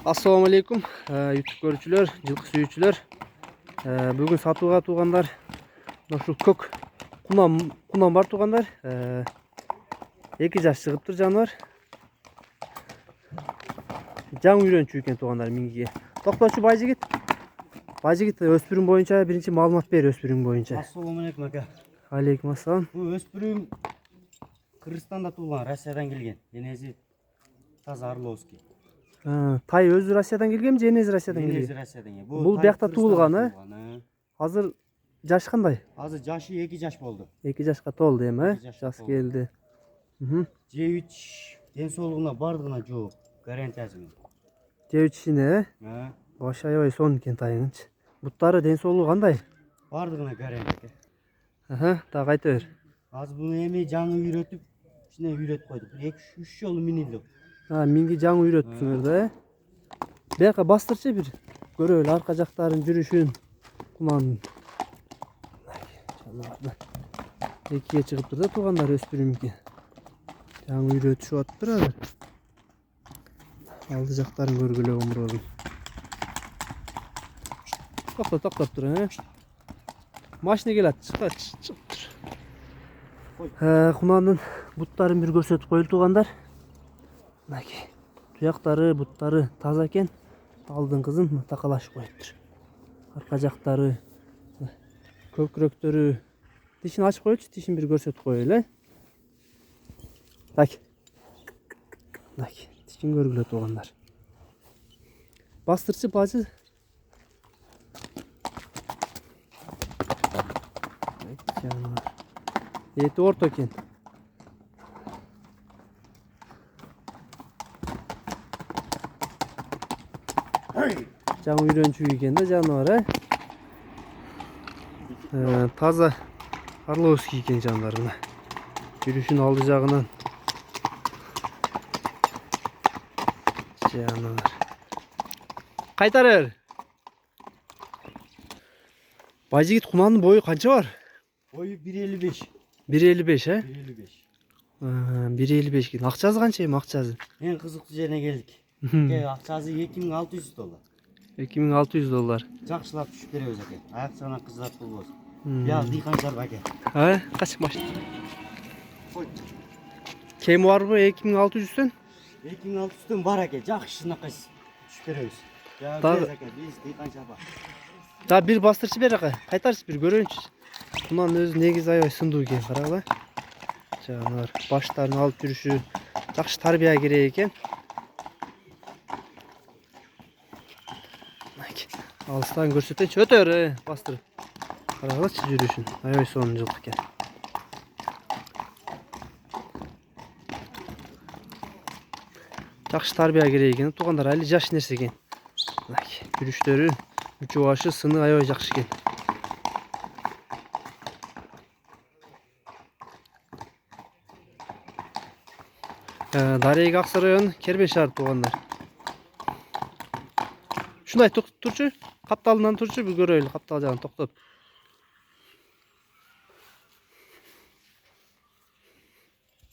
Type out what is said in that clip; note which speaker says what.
Speaker 1: Assalamu alaikum YouTube görүүчүлөр, жылкы сүйүүчүлөр. Бүгүн сатууга туугандар. Ушул көк кунам бар туугандар. 2 жаш чыгыптыр жаныбар. Жаңы үйрөнчү экен туугандар мингиге. Токточу байжигит. Байжигит өспүрүм боюнча биринчи маалымат бер өспүрүм боюнча.
Speaker 2: Ассаламу алейкум ака.
Speaker 1: Алейкум ассалам.
Speaker 2: Бу өспүрүм Кыргызстанда туулган, Россиядан келген. Денеси таза Орловский.
Speaker 1: Тай өзү Россиядан келгенби, женези Россиядан келген?
Speaker 2: Денеси Россиядан келген.
Speaker 1: Бул биякта туулган, Азыр жашы кандай?
Speaker 2: Азыр жашы 2 жаш болду.
Speaker 1: 2 жашка толду эми, жас келди.
Speaker 2: Жебич ден соолугуна бардыгына жооп, гарантиясы менен.
Speaker 1: Жебичине, башы аябай сонун экен тайыңычы. Буттары ден соолугу кандай?
Speaker 2: Бардыгына гарантия.
Speaker 1: Дагы айта бер.
Speaker 2: Азыр буну эми жаңы үйрөтүп, ичине үйрөтүп койдук. 2-3 жолу минилди.
Speaker 1: Минги жаңы үйрөттүңөр да. Бияка бастырчы бир көрөлү арка жактарын жүрүшүн. Кунанын. Экиге чыгыптыр да туугандар өспүрүмгө. Жаңы үйрөтүшүп атыптыр азыр. Алды жактарын көргүлө өмүрөгүн. Токтоп тур, Машина келат, чыгып тур. Кунанын буттарын бир көрсөтүп коелу туугандар. Туяктары, буттары таза экен. Алдын кызын такалашып коюптур. Арка жактары, көкүрөктөрү. Тишин ачып коючу, тишин бир көрсөтүп коелу, Тишин көргүлө туугандар. Бастырчы бажы. Эти орто экен. Жаңы үйрөнчү экен да жаныбар, Таза Орловский экен жандарына. Жүрүшүн алды жагынан. Жаныбар. Кайтарыр. Байжигит кунанын бою канча бар?
Speaker 2: Бою 1.55.
Speaker 1: 1.55,
Speaker 2: 1.55.
Speaker 1: 1.55 экен. Акчасы канча эми акчасы?
Speaker 2: Эң кызыктуу жерине келдик. Акчасы $2600.
Speaker 1: $2600.
Speaker 2: Жакшылап түшүп беребиз аке. Аякчана кыздар болбосун. Я дыйканчар аке.
Speaker 1: Качык машина. Кем барбы 2600-төн?
Speaker 2: 2600-төн бар аке. Жакшынакай түшүп беребиз. Я аке, биз дыйканчар бар.
Speaker 1: Да бир бастырчы бер ака. Кайтарчы бир көрөйүнчү. Кунан өзү негизи аябай сындуу экен, карагыла. Жаныбар баштарын алып жүрүшү жакшы тарбия керек экен. Алыстан көрсөтөйүнчү, өтөр, бастырып. Карагылачы жүрүшүн, аябай сонун жылкы экен. Жакшы тарбия керек экен, туугандар али жаш нерсе экен. Жүрүштөрү, үчү башы, сыны аябай жакшы экен. Дарейге Аксы району Кербен шаар туугандар. Шундай турчу, капталынан турчу, бир көрөлү, каптал жагын токтоп.